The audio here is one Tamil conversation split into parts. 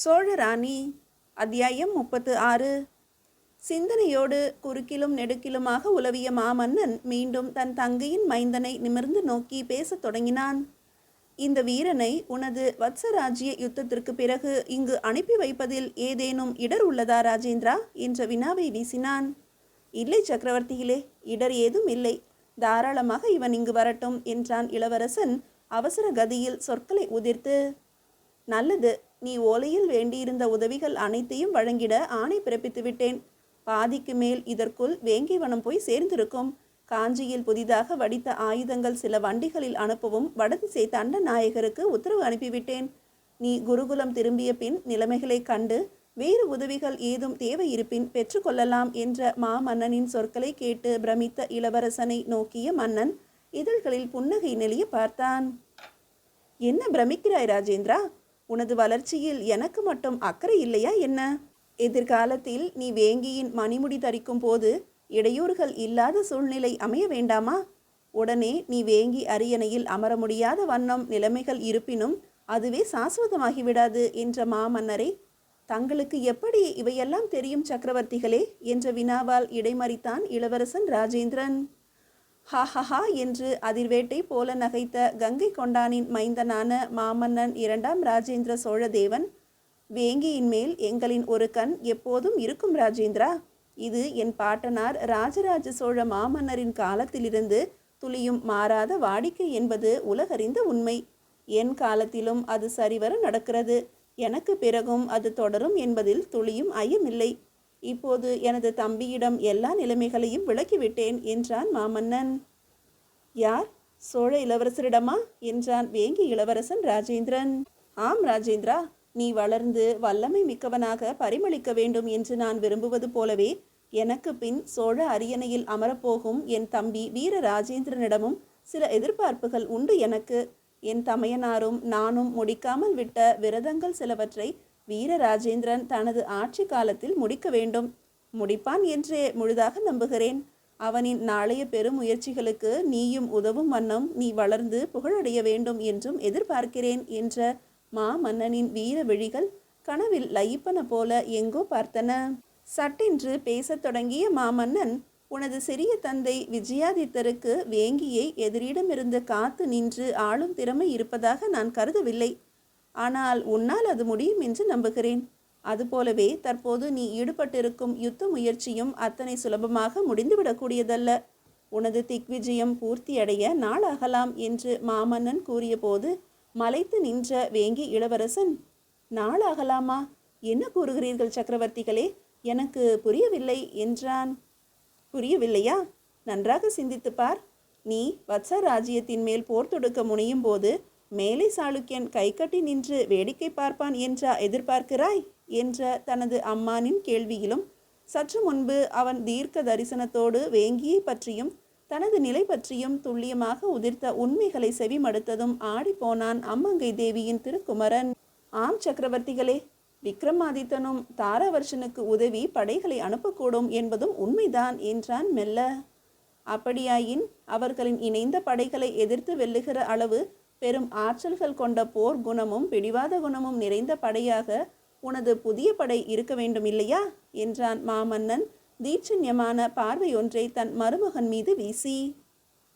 சோழராணி அத்தியாயம் 36. சிந்தனையோடு குறுக்கிலும் நெடுக்கிலுமாக உலவிய மாமன்னன் மீண்டும் தன் தங்கையின் மைந்தனை நிமிர்ந்து நோக்கி பேசத் தொடங்கினான். இந்த வீரனை உனது வத்சராஜ்ய யுத்தத்திற்கு பிறகு இங்கு அனுப்பி வைப்பதில் ஏதேனும் இடர் உள்ளதா ராஜேந்திரா என்ற வினாவை வீசினான். இல்லை சக்கரவர்த்திகளே, இடர் ஏதும் இல்லை. தாராளமாக இவன் இங்கு வரட்டும் என்றான் இளவரசன் அவசர கதியில் சொற்களை உதிர்த்து. நல்லது, நீ ஓலையில் வேண்டியிருந்த உதவிகள் அனைத்தையும் வழங்கிட ஆணை பிறப்பித்து விட்டேன். பாதிக்கு மேல் இதற்குள் வேங்கிவனம் போய் சேர்ந்திருக்கும். காஞ்சியில் புதிதாக வடித்த ஆயுதங்கள் சில வண்டிகளில் அனுப்பவும் வடதிசை தண்ட நாயகருக்கு உத்தரவு அனுப்பிவிட்டேன். நீ குருகுலம் திரும்பிய பின் நிலைமைகளை கண்டு வேறு உதவிகள் ஏதும் தேவை இருப்பின் பெற்றுக்கொள்ளலாம் என்ற மாமன்னனின் சொற்களை கேட்டு பிரமித்த இளவரசனை நோக்கிய மன்னன் இதழ்களில் புன்னகை நெளிய பார்த்தான். என்ன பிரமிக்கிறாய் ராஜேந்திரா? உனது வளர்ச்சியில் எனக்கு மட்டும் அக்கறை இல்லையா என்ன? எதிர்காலத்தில் நீ வேங்கியின் மணிமுடி தரிக்கும் போது இடையூறுகள் இல்லாத சூழ்நிலை அமைய வேண்டாமா? உடனே நீ வேங்கி அரியணையில் அமர முடியாத வண்ணம் நிலைமைகள் இருப்பினும் அதுவே சாஸ்வதமாகிவிடாது என்ற மாமன்னரை, தங்களுக்கு எப்படி இவையெல்லாம் தெரியும் சக்கரவர்த்திகளே என்ற வினாவால் இடைமறித்தான் இளவரசன் ராஜேந்திரன். ஹாஹஹா என்று அதிர்வேட்டை போல நகைத்த கங்கை கொண்டானின் மைந்தனான மாமன்னன் 2ஆம் ராஜேந்திர சோழதேவன், வேங்கியின் மேல் எங்களின் ஒரு கண் எப்போதும் இருக்கும் ராஜேந்திரா. இது என் பாட்டனார் ராஜராஜ சோழ மாமன்னரின் காலத்திலிருந்து துளியும் மாறாத வாடிக்கை என்பது உலகறிந்த உண்மை. என் காலத்திலும் அது சரிவர நடக்கிறது. எனக்கு பிறகும் அது தொடரும் என்பதில் துளியும் ஐயமில்லை. இப்போது எனது தம்பியிடம் எல்லா நிலைமைகளையும் விளக்கிவிட்டேன் என்றான் மாமன்னன். யார், சோழ இளவரசரிடமா என்றான் வேங்கி இளவரசன் ராஜேந்திரன். ஆம் ராஜேந்திரா, நீ வளர்ந்து வல்லமை மிக்கவனாக பரிமளிக்க வேண்டும் என்று நான் விரும்புவது போலவே எனக்கு பின் சோழ அரியணையில் அமரப்போகும் என் தம்பி வீர ராஜேந்திரனிடமும் சில எதிர்பார்ப்புகள் உண்டு எனக்கு. என் தமையனாரும் நானும் முடிக்காமல் விட்ட விரதங்கள் சிலவற்றை வீர ராஜேந்திரன் தனது ஆட்சி காலத்தில் முடிக்க வேண்டும். முடிப்பான் என்றே முழுதாக நம்புகிறேன். அவனின் நாளைய பெருமுயற்சிகளுக்கு நீயும் உதவும் வண்ணம் நீ வளர்ந்து புகழடைய வேண்டும் என்றும் எதிர்பார்க்கிறேன் என்ற மாமன்னனின் வீர விழிகள் கனவில் லயிப்பன போல எங்கோ பார்த்தன. சட்டென்று பேசத் தொடங்கிய மாமன்னன், உனது சிறிய தந்தை விஜயாதித்தருக்கு வேங்கியை எதிரிடமிருந்து காத்து நின்று ஆளும் திறமை இருப்பதாக நான் கருதவில்லை. ஆனால் உன்னால் அது முடியும் என்று நம்புகிறேன். அதுபோலவே தற்போது நீ ஈடுபட்டிருக்கும் யுத்த முயற்சியும் அத்தனை சுலபமாக முடிந்துவிடக்கூடியதல்ல. உனது திக்விஜயம் பூர்த்தியடைய நாளாகலாம் என்று மாமன்னன் கூறிய போது மலைத்து நின்ற வேங்கி இளவரசன், நாளாகலாமா? என்ன கூறுகிறீர்கள் சக்கரவர்த்திகளே? எனக்கு புரியவில்லை என்றான். புரியவில்லையா? நன்றாக சிந்தித்து பார். நீ வத்ச ராஜ்யத்தின் மேல் போர் தொடுக்க முனையும் போது மேலை சாளுக்கியன் கை கட்டி நின்று வேடிக்கை பார்ப்பான் என்றா எதிர்பார்க்கிறாய் என்ற தனது அம்மானின் கேள்வியிலும் சற்று முன்பு அவன் தீர்க்க தரிசனத்தோடு வேங்கியை பற்றியும் தனது நிலை பற்றியும் துல்லியமாக உதிர்த்த உண்மைகளை செவிமடுத்ததும் ஆடிப்போனான் அம்மங்கை தேவியின் திருக்குமரன். ஆம் சக்கரவர்த்திகளே, விக்ரமாதித்தனும் தாராவர்ஷனுக்கு உதவி படைகளை அனுப்பக்கூடும் என்பதும் உண்மைதான் என்றான் மெல்ல. அப்படியாயின் அவர்களின் இணைந்த படைகளை எதிர்த்து வெல்லுகிற அளவு பெரும் ஆற்றல்கள் கொண்ட போர் குணமும் பிடிவாத குணமும் நிறைந்த படையாக உனது புதிய படை இருக்க வேண்டும் இல்லையா என்றான் மாமன்னன் தீட்சண்யமான பார்வை ஒன்றை தன் மருமகன் மீது வீசி.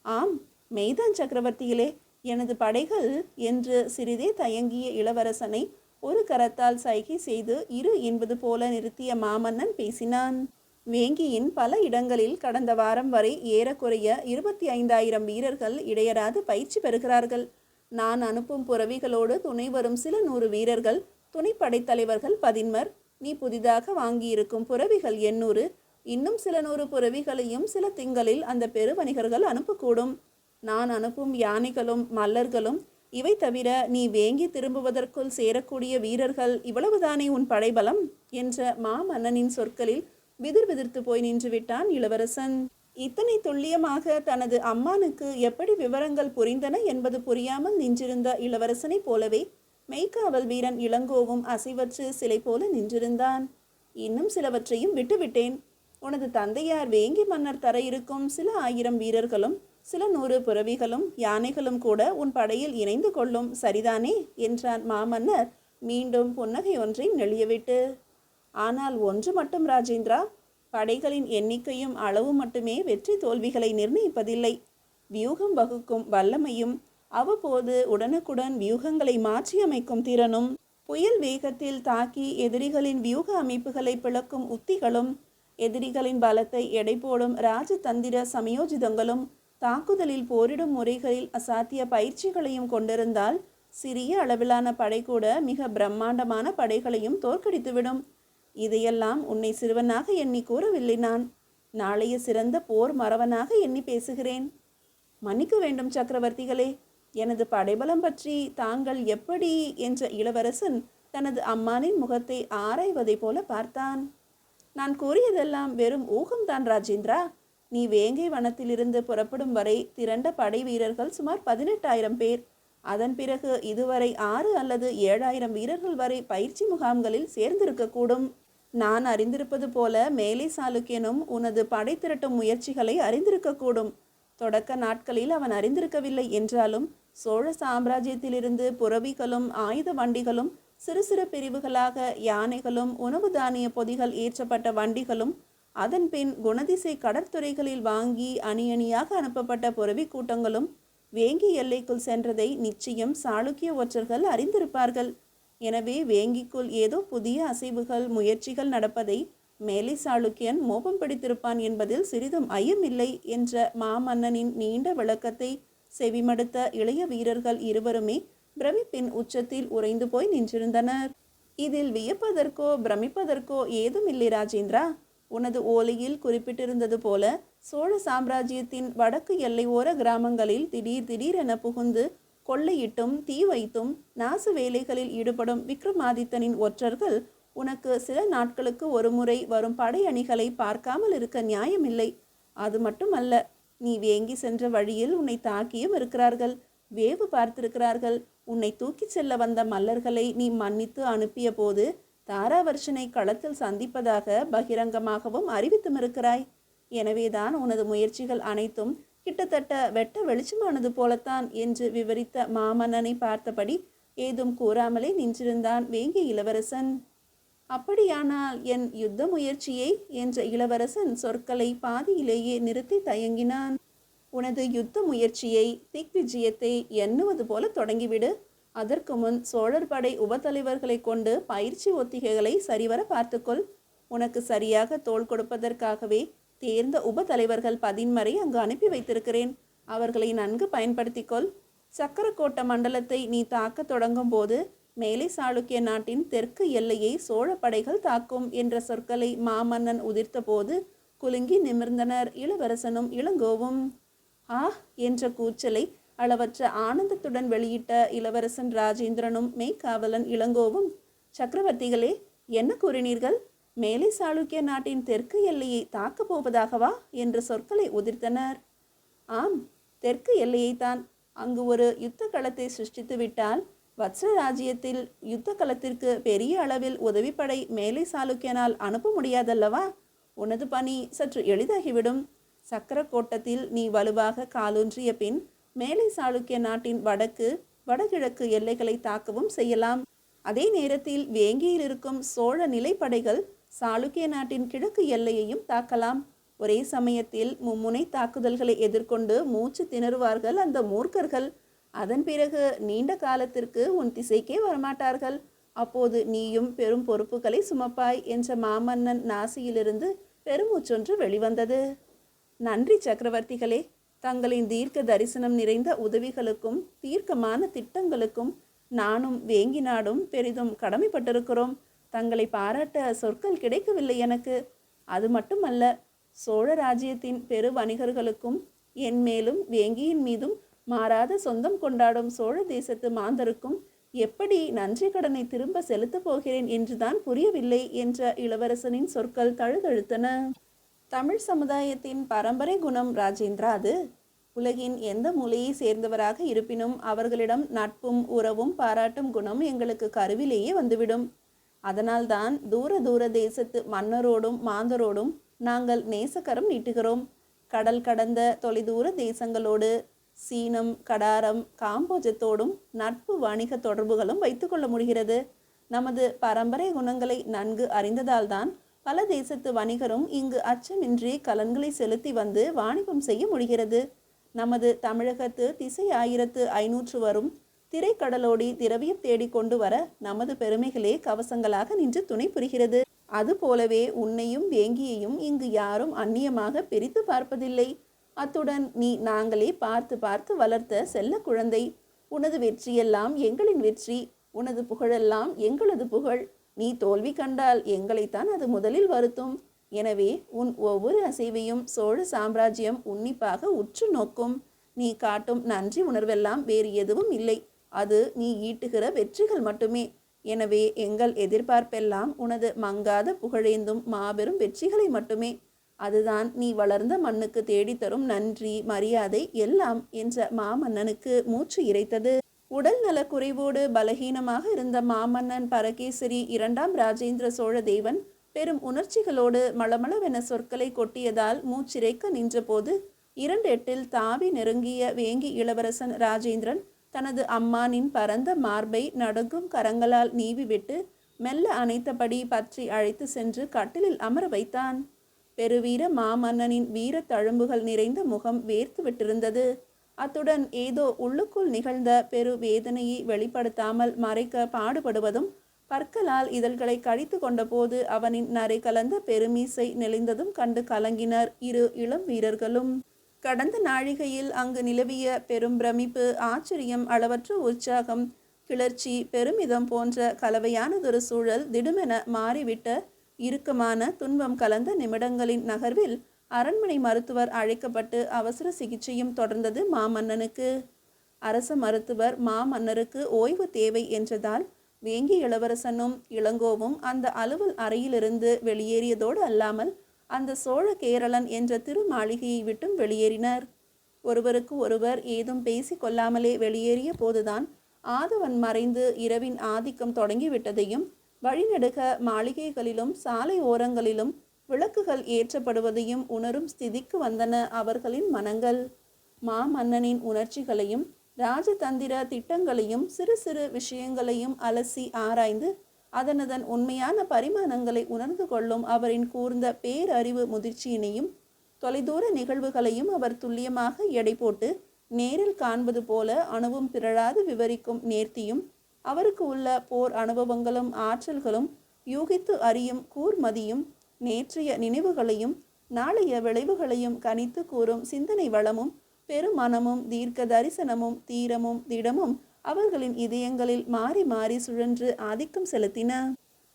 ஆம், மெய்தான் சக்கரவர்த்திகளே, எனது படைகள் என்று சிறிதே தயங்கிய இளவரசனை ஒரு கரத்தால் சைகை செய்து இரு என்பது போல நிறுத்திய மாமன்னன் பேசினான். வேங்கியின் பல இடங்களில் கடந்த வாரம் வரை ஏறக்குறைய 25,000 வீரர்கள் இடையராது பயிற்சி பெறுகிறார்கள். நான் அனுப்பும் புரவிகளோடு துணை வரும் சில 100 வீரர்கள், துணைப்படை தலைவர்கள் 10 நீ புதிதாக வாங்கியிருக்கும் புரவிகள் 800, இன்னும் சில 100 புரவிகளையும் சில திங்களில் அந்த பெருவணிகர்கள் அனுப்பக்கூடும். நான் அனுப்பும் யானைகளும் மல்லர்களும் இவை தவிர நீ வேங்கி திரும்புவதற்குள் சேரக்கூடிய வீரர்கள் இவ்வளவுதானே உன் படைபலம் என்ற மாமன்னனின் சொற்களில் விதிர் விதிர்த்து போய் நின்று விட்டான் இளவரசன். இத்தனை துல்லியமாக தனது அம்மானுக்கு எப்படி விவரங்கள் புரிந்தன என்பது புரியாமல் நின்றிருந்த இளவரசனை போலவே மெய்க்காவல் வீரன் இளங்கோவும் அசைவற்று சிலை போல நின்றிருந்தான். இன்னும் சிலவற்றையும் விட்டுவிட்டேன். உனது தந்தையார் வேங்கி மன்னர் தர இருக்கும் சில 1000 வீரர்களும் சில 100 புரவிகளும் யானைகளும் கூட உன் படையில் இணைந்து கொள்ளும், சரிதானே என்றான் மாமன்னர் மீண்டும் புன்னகை ஒன்றை நெளியவிட்டு, ஆனால் ஒன்று மட்டும் ராஜேந்திரா, படைகளின் எண்ணிக்கையும் அளவு மட்டுமே வெற்றி தோல்விகளை நிர்ணயிப்பதில்லை. வியூகம் வகுக்கும் வல்லமையும் அவ்வப்போது உடனுக்குடன் வியூகங்களை மாற்றியமைக்கும் திறனும், புயல் வேகத்தில் தாக்கி எதிரிகளின் வியூக அமைப்புகளை பிளக்கும் உத்திகளும், எதிரிகளின் பலத்தை எடை போடும் ராஜதந்திர சமயோஜிதங்களும், தாக்குதலில் போரிடும் முறைகளில் அசாத்திய பயிற்சிகளையும் கொண்டிருந்தால் சிறிய அளவிலான படை கூட மிக பிரம்மாண்டமான படைகளையும் தோற்கடித்துவிடும். இதையெல்லாம் உன்னை சிறுவனாக எண்ணி கூறவில்லை நான். நாளைய சிறந்த போர் மறவனாக எண்ணி பேசுகிறேன். மன்னிக்க வேண்டும் சக்கரவர்த்திகளே, எனது படைபலம் பற்றி தாங்கள் எப்படி என்ற இளவரசன் தனது அம்மானின் முகத்தை ஆராய்வதை போல பார்த்தான். நான் கூறியதெல்லாம் வெறும் ஊகம்தான் ராஜேந்திரா. நீ வேங்கை வனத்திலிருந்து புறப்படும் வரை திரண்ட படை வீரர்கள் சுமார் 18,000 பேர். அதன் பிறகு இதுவரை 6 அல்லது 7,000 வீரர்கள் வரை பயிற்சி முகாம்களில் சேர்ந்திருக்கக்கூடும். நான் அறிந்திருப்பது போல மேலை சாளுக்கியனும் உனது படை திரட்டும் முயற்சிகளை அறிந்திருக்கக்கூடும். தொடக்க நாட்களில் அவன் அறிந்திருக்கவில்லை என்றாலும் சோழ சாம்ராஜ்யத்திலிருந்து புறவிகளும் ஆயுத வண்டிகளும் சிறு சிறு பிரிவுகளாக யானைகளும் உணவு தானிய பொதிகள் ஏற்றப்பட்ட வண்டிகளும் அதன் பின் குணதிசை கடற்துறைகளில் வாங்கி அணி அணியாக அனுப்பப்பட்ட புறவி கூட்டங்களும் வேங்கி எல்லைக்குள் சென்றதை நிச்சயம் சாளுக்கிய ஒற்றர்கள் அறிந்திருப்பார்கள். எனவே வேங்கிக்குள் ஏதோ புதிய அசைவுகள் முயற்சிகள் நடப்பதை மேலை சாளுக்கியன் மோபம் பிடித்திருப்பான் என்பதில் சிறிதும் ஐயமில்லை என்ற மாமன்னனின் நீண்ட விளக்கத்தை செவிமடுத்த இளைய வீரர்கள் இருவருமே பிரமிப்பின் உச்சத்தில் உறைந்து போய் நின்றிருந்தனர். இதில் வியப்பதற்கோ பிரமிப்பதற்கோ ஏதும் இல்லை ராஜேந்திரா. உனது ஓலையில் குறிப்பிட்டிருந்தது போல சோழ சாம்ராஜ்யத்தின் வடக்கு எல்லை ஓர கிராமங்களில் திடீரென புகுந்து கொள்ளையிட்டும் தீ வைத்தும் நாச வேலைகளில் ஈடுபடும் விக்ரமாதித்தனின் ஒற்றர்கள் உனக்கு சில நாட்களுக்கு ஒரு முறை வரும் படை அணிகளை பார்க்காமல் இருக்க நியாயமில்லை. அது மட்டுமல்ல, நீ வேங்கி சென்ற வழியில் உன்னை தாக்கியும் இருக்கிறார்கள், வேவு பார்த்திருக்கிறார்கள். உன்னை தூக்கிச் செல்ல வந்த மல்லர்களை நீ மன்னித்து அனுப்பிய போது தாராவர்ஷனை களத்தில் சந்திப்பதாக பகிரங்கமாகவும் அறிவித்தும் இருக்கிறாய். எனவேதான் உனது முயற்சிகள் அனைத்தும் கிட்டத்தட்ட வெட்ட வெளிச்சமானது போலத்தான் என்று விவரித்த மாமன்னனை பார்த்தபடி ஏதும் கூறாமலே நின்றிருந்தான் வேங்கி இளவரசன். அப்படியானால் என் யுத்த முயற்சியை என்ற இளவரசன் சொற்களை பாதியிலேயே நிறுத்தி தயங்கினான். உனது யுத்த முயற்சியை திக்விஜயத்தை எண்ணுவது போல தொடங்கிவிடு. அதற்கு முன் சோழர் படை உபத்தலைவர்களை கொண்டு பயிற்சி ஒத்திகைகளை சரிவர பார்த்துக்கொள். உனக்கு சரியாக தோள் கொடுப்பதற்காகவே தேர்ந்த உபத்தலைவர்கள் 10 அங்கு அனுப்பி வைத்திருக்கிறேன். அவர்களை நன்கு பயன்படுத்திக்கொள். சக்கரக்கோட்ட மண்டலத்தை நீ தாக்க தொடங்கும் போது மேலை சாளுக்கிய நாட்டின் தெற்கு எல்லையை சோழ படைகள் தாக்கும் என்ற சொற்களை மாமன்னன் உதிர்த்த போது குலுங்கி நிமிர்ந்தனர் இளவரசனும் இளங்கோவும். ஆ என்ற கூச்சலை அளவற்ற ஆனந்தத்துடன் வெளியிட்ட இளவரசன் ராஜேந்திரனும் மெய்காவலன் இளங்கோவும், சக்கரவர்த்திகளே, என்ன கூறினீர்கள்? மேலை சாளுக்கிய நாட்டின் தெற்கு எல்லையை தாக்கப் போவதாகவா என்ற சொற்களை உதிர்த்தனர். ஆம், தெற்கு எல்லையைத்தான். அங்கு ஒரு யுத்த களத்தை சிருஷ்டித்து விட்டால் வத்ச ராஜ்யத்தில் யுத்த களத்திற்கு பெரிய அளவில் உதவிப்படை மேலை சாளுக்கியனால் அனுப்ப முடியாதல்லவா? உனது பணி சற்று எளிதாகிவிடும். சக்கரக்கோட்டத்தில் நீ வலுவாக காலூன்றிய பின் மேலை சாளுக்கிய நாட்டின் வடகிழக்கு எல்லைகளை தாக்கவும் செய்யலாம். அதே நேரத்தில் வேங்கியில் இருக்கும் சோழ நிலைப்படைகள் சாளுக்கிய நாட்டின் கிழக்கு எல்லையையும் தாக்கலாம். ஒரே சமயத்தில் மும்முனை தாக்குதல்களை எதிர்கொண்டு மூச்சு திணறுவார்கள் அந்த மூர்க்கர்கள். அதன் பிறகு நீண்ட காலத்திற்கு உன் திசைக்கே வரமாட்டார்கள். அப்போது நீயும் பெரும் பொறுப்புகளை சுமப்பாய் என்ற மாமன்னன் நாசியிலிருந்து பெருமூச்சொன்று வெளிவந்தது. நன்றி சக்கரவர்த்திகளே. தங்களின் தீர்க்க தரிசனம் நிறைந்த உதவிகளுக்கும் தீர்க்கமான திட்டங்களுக்கும் நானும் வேங்கி நாடும் பெரிதும் கடமைப்பட்டிருக்கிறோம். தங்களை பாராட்ட சொற்கள் கிடைக்கவில்லை எனக்கு. அது மட்டுமல்ல, சோழ ராஜ்யத்தின் பெரு வணிகர்களுக்கும் என் மேலும் வேங்கியின் மீதும் மாறாத சொந்தம் கொண்டாடும் சோழ தேசத்து மாந்தருக்கும் எப்படி நன்றி கடனை திரும்ப செலுத்தப் போகிறேன் என்றுதான் புரியவில்லை என்ற இளவரசனின் சொற்கள் தழுதழுத்தன. தமிழ் சமுதாயத்தின் பரம்பரை குணம் ராஜேந்திரா அது. உலகின் எந்த மூலையை சேர்ந்தவராக இருப்பினும் அவர்களிடம் நட்பும் உறவும் பாராட்டும் குணம் எங்களுக்கு கருவிலேயே வந்துவிடும். அதனால்தான் தூர தேசத்து மன்னரோடும் மாந்தரோடும் நாங்கள் நேசக்கரம் நீட்டுகிறோம். கடல் கடந்த தொலைதூர தேசங்களோடு, சீனம், கடாரம், காம்போஜத்தோடும் நட்பு வணிக தொடர்புகளும் வைத்துக்கொள்ள முடிகிறது. நமது பரம்பரை குணங்களை நன்கு அறிந்ததால்தான் பல தேசத்து வணிகரும் இங்கு அச்சமின்றி கலன்களை செலுத்தி வந்து வாணிபம் செய்ய முடிகிறது. நமது தமிழகத்து திசை 1500 வரும் திரைக்கடலோடி திரவியம் தேடி கொண்டு வர நமது பெருமைகளே கவசங்களாக நின்று துணை புரிகிறது. அதுபோலவே உன்னையும் வேங்கியையும் இங்கு யாரும் அந்நியமாக பிரித்து பார்ப்பதில்லை. அத்துடன் நீ நாங்களே பார்த்து பார்த்து வளர்த்த செல்ல குழந்தை. உனது வெற்றியெல்லாம் எங்களின் வெற்றி, உனது புகழெல்லாம் எங்களது புகழ். நீ தோல்வி கண்டால் எங்களைத்தான் அது முதலில் வருத்தும். எனவே உன் ஒவ்வொரு அசைவையும் சோழ சாம்ராஜ்யம் உன்னிப்பாக உற்று நோக்கும். நீ காட்டும் நன்றி உணர்வெல்லாம் வேறு எதுவும் இல்லை, அது நீ ஈட்டுகிற வெற்றிகள் மட்டுமே. எனவே எங்கள் எதிர்பார்ப்பெல்லாம் உனது மங்காத புகழேந்தும் மாபெரும் வெற்றிகளை மட்டுமே. அதுதான் நீ வளர்ந்த மண்ணுக்கு தேடித்தரும் நன்றி மரியாதை எல்லாம் என்ற மாமன்னனுக்கு மூச்சு இறைத்தது. உடல் நல குறைவோடு பலகீனமாக இருந்த மாமன்னன் பரகேசரி 2ஆம் ராஜேந்திர சோழ தேவன் பெரும் உணர்ச்சிகளோடு மளமளவென சொற்களை கொட்டியதால் மூச்சிறைக்க நின்றபோது 2 எட்டில் தாவி நெருங்கிய வேங்கி இளவரசன் ராஜேந்திரன் தனது அம்மானின் பரந்த மார்பை நடுங்கும் கரங்களால் நீவிவிட்டு மெல்ல அணைத்தபடி பற்றி அழைத்து சென்று கட்டிலில் அமர வைத்தான். பெருவீர மாமன்னனின் வீர தழும்புகள் நிறைந்த முகம் வேர்த்து விட்டிருந்தது. அத்துடன் ஏதோ உள்ளுக்குள் நிகழ்ந்த பெரு வேதனையை வெளிப்படுத்தாமல் மறைக்க பாடுபடுவதும், பற்களால் இதழ்களை கழித்து கொண்டபோது அவனின் நரை கலந்த பெருமீசை நெளிந்ததும் கண்டு கலங்கினர் இரு இளம் வீரர்களும். கடந்த நாழிகையில் அங்கு நிலவிய பெரும் பிரமிப்பு, ஆச்சரியம், அளவற்ற உற்சாகம், கிளர்ச்சி, பெருமிதம் போன்ற கலவையானதொரு சூழல் திடுமென மாறிவிட்ட இறுக்கமான துன்பம் கலந்த நிமிடங்களின் நகர்வில் அரண்மனை மருத்துவர் அழைக்கப்பட்டு அவசர சிகிச்சையும் தொடர்ந்தது மாமன்னனுக்கு. அரச மருத்துவர் மாமன்னருக்கு ஓய்வு தேவை என்றதால் வேங்கி இளவரசனும் இளங்கோவும் அந்த அலுவல் அறையிலிருந்து வெளியேறியதோடு அல்லாமல் அந்த சோழ கேரளன் என்ற திரு மாளிகையை விட்டும் வெளியேறினர். ஒருவருக்கு ஒருவர் ஏதும் பேசி கொள்ளாமலே வெளியேறிய போதுதான் ஆதவன் மறைந்து இரவின் ஆதிக்கம் தொடங்கிவிட்டதையும், வழிநெடுக மாளிகைகளிலும் சாலை ஓரங்களிலும் விளக்குகள் ஏற்றப்படுவதையும் உணரும் ஸ்திதிக்கு வந்தன அவர்களின் மனங்கள். மாமன்னனின் உணர்ச்சிகளையும் ராஜதந்திர திட்டங்களையும் சிறு சிறு விஷயங்களையும் அலசி ஆராய்ந்து அதனதன் உண்மையான பரிமாணங்களை உணர்ந்து கொள்ளும் அவரின் கூர்ந்த பேரறிவு முதிர்ச்சியினையும் தொலைதூர நிகழ்வுகளையும் அவர் துல்லியமாக எடை போட்டு நேரில் காண்பது போல அணுவும் பிறழாது விவரிக்கும் நேர்த்தியும், அவருக்கு உள்ள போர் அனுபவங்களும் ஆற்றல்களும் யூகித்து அறியும் கூர்மதியும், நேற்றைய நினைவுகளையும் நாளைய விளைவுகளையும் கணித்து கூறும் சிந்தனை வளமும் பெருமனமும் தீர்க்க தரிசனமும் தீரமும் திடமும் அவர்களின் இதயங்களில் மாறி மாறி சுழன்று ஆதிக்கம் செலுத்தின.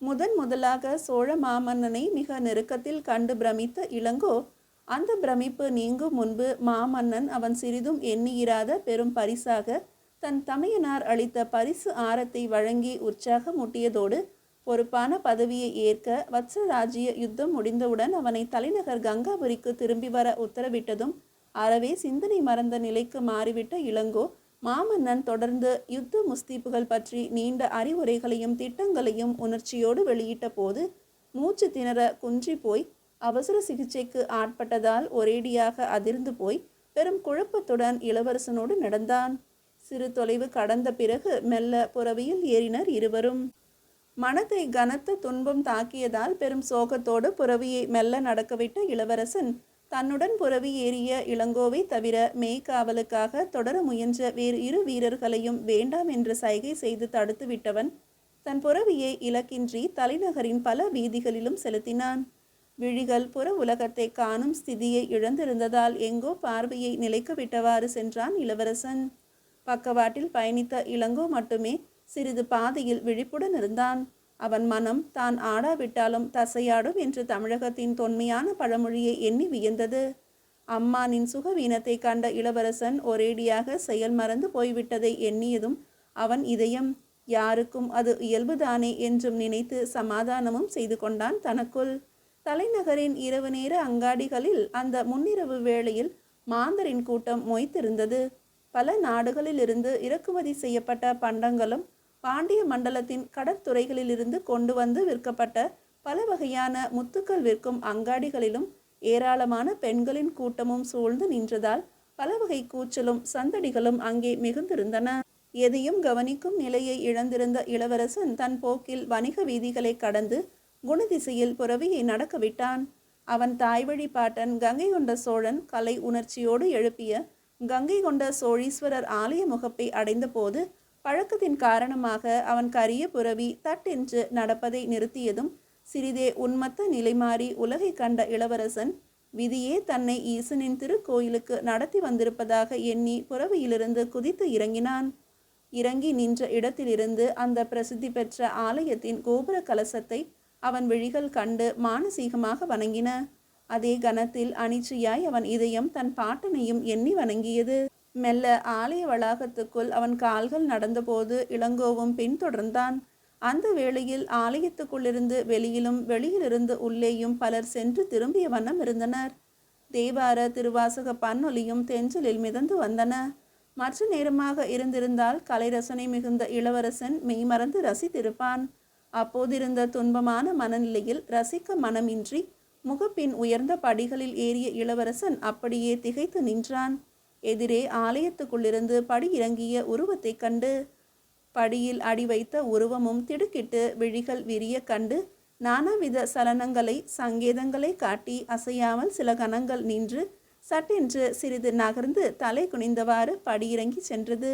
முதலாக சோழ மாமன்னனை மிக நெருக்கத்தில் கண்டு பிரமித்த இளங்கோ, அந்த பிரமிப்பு நீங்கும் முன்பு மாமன்னன் அவன் சிறிதும் எண்ணியிராத பெரும் பரிசாக தன் தமையனார் அளித்த பரிசு ஆரத்தை வழங்கி உற்சாகமூட்டியதோடு, பொறுப்பான பதவியை ஏற்க வத்சராஜ்ய யுத்தம் முடிந்தவுடன் அவனை தலைநகர் கங்காபுரிக்கு திரும்பி வர உத்தரவிட்டதும் அறவே சிந்தனை மறந்த நிலைக்கு மாறிவிட்ட இளங்கோ, மாமன்னன் தொடர்ந்து யுத்த முஸ்தீப்புகள் பற்றி நீண்ட அறிவுரைகளையும் திட்டங்களையும் உணர்ச்சியோடு வெளியிட்ட போது மூச்சு திணற குன்றி போய் அவசர சிகிச்சைக்கு ஆட்பட்டதால் ஒரேடியாக அதிர்ந்து போய் பெரும் குழப்பத்துடன் இளவரசனோடு நடந்தான். சிறு தொலைவு கடந்த பிறகு மெல்ல புறவியில் ஏறினர் இருவரும். மனத்தை கனத்த துன்பம் தாக்கியதால் பெரும் சோகத்தோடு புறவியை மெல்ல நடக்கவிட்ட இளவரசன் தன்னுடன் புறவி ஏறிய இளங்கோவை தவிர மெய்காவலுக்காக தொடர முயன்ற வேறு 2 வீரர்களையும் வேண்டாம் என்று சைகை செய்து தடுத்து விட்டவன் தன் புறவியை இலக்கின்றி தலைநகரின் பல வீதிகளிலும் செலுத்தினான். விழிகள் புற உலகத்தை காணும் ஸ்திதியை இழந்திருந்ததால் எங்கோ பார்வையை நிலைக்க விட்டவாறு சென்றான் இளவரசன். பக்கவாட்டில் பயணித்த இளங்கோ மட்டுமே சிறிது பாதையில் விழிப்புடன் இருந்தான். அவன் மனம் தான் ஆடாவிட்டாலும் தசையாடும் என்று தமிழகத்தின் தொன்மையான பழமொழியை எண்ணி வியந்தது. அம்மானின் சுகவீனத்தை கண்ட இளவரசன் ஒரேடியாக செயல் மறந்து போய்விட்டதை எண்ணியதும் அவன் இதயம் யாருக்கும் அது இயல்புதானே என்றும் நினைத்து சமாதானமும் செய்து கொண்டான் தனக்குள். தலைநகரின் இரவு நேர அங்காடிகளில் அந்த முன்னிரவு வேளையில் மாந்தரின் கூட்டம் மொய்த்திருந்தது. பல நாடுகளிலிருந்து இறக்குமதி செய்யப்பட்ட பண்டங்களும் பாண்டிய மண்டலத்தின் கடற்துறைகளிலிருந்து கொண்டு வந்து விற்கப்பட்ட பல வகையான முத்துக்கள் விற்கும் அங்காடிகளிலும் ஏராளமான பெண்களின் கூட்டமும் சூழ்ந்து நின்றதால் பல வகை கூச்சலும் சந்தடிகளும் அங்கே மிகுந்திருந்தன. எதையும் கவனிக்கும் நிலையை இழந்திருந்த இளவரசன் தன் போக்கில் வணிக வீதிகளை கடந்து குணதிசையில் புறவியை நடக்க விட்டான். அவன் தாய்வழி பாட்டன் கங்கை கொண்ட சோழன் கலை உணர்ச்சியோடு எழுப்பிய கங்கை கொண்ட சோழீஸ்வரர் ஆலய முகப்பை அடைந்தபோது பழக்கத்தின் காரணமாக அவன் கரிய புறவி தட்டென்று நடப்பதை நிறுத்தியதும் சிறிதே உன்மத்த நிலை மாறி உலகை கண்ட இளவரசன் விதியே தன்னை ஈசனின் திருக்கோயிலுக்கு நடத்தி வந்திருப்பதாக எண்ணி புறவியிலிருந்து குதித்து இறங்கினான். இறங்கி நின்ற இடத்திலிருந்து அந்த பிரசித்தி பெற்ற ஆலயத்தின் கோபுர கலசத்தை அவன் விழிகள் கண்டு மானசீகமாக வணங்கின. அதே கணத்தில் அனிச்சையாய் அவன் இதயம் தன் பாட்டனையும் எண்ணி வணங்கியது. மெல்ல ஆலய வளாகத்துக்குள் அவன் கால்கள் நடந்தபோது இளங்கோவும் பின்தொடர்ந்தான். அந்த வேளையில் ஆலயத்துக்குள்ளிருந்து வெளியிலும் வெளியிலிருந்து உள்ளேயும் பலர் சென்று திரும்பிய வண்ணம் இருந்தனர். தேவார திருவாசக பன்னொலியும் தெஞ்சலில் மிதந்து வந்தன. மற்ற நேரமாக இருந்திருந்தால் கலை ரசனை மிகுந்த இளவரசன் மெய்மறந்து ரசித்திருப்பான். அப்போதிருந்த துன்பமான மனநிலையில் ரசிக்க மனமின்றி முகப்பின் உயர்ந்த படிகளில் ஏறிய இளவரசன் அப்படியே திகைத்து நின்றான். எதிரே ஆலயத்துக்குள்ளிருந்து படி இறங்கிய உருவத்தை கண்டு படியில் அடி வைத்த உருவமும் திடுக்கிட்டு விழிகள் விரிய கண்டு நானாவித சலனங்களை சங்கேதங்களை காட்டி அசையாமல் சில கணங்கள் நின்று சட்டென்று சிறிது நகர்ந்து தலை குனிந்தவாறு படியிறங்கி சென்றது.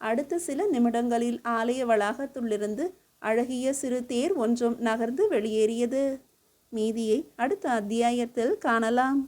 அடுத்த சில நிமிடங்களில் ஆலய வளாகத்துள்ளிருந்து அழகிய சிறு தேர் ஒன்றும் நகர்ந்து வெளியேறியது. மீதியை அடுத்த அத்தியாயத்தில் காணலாம்.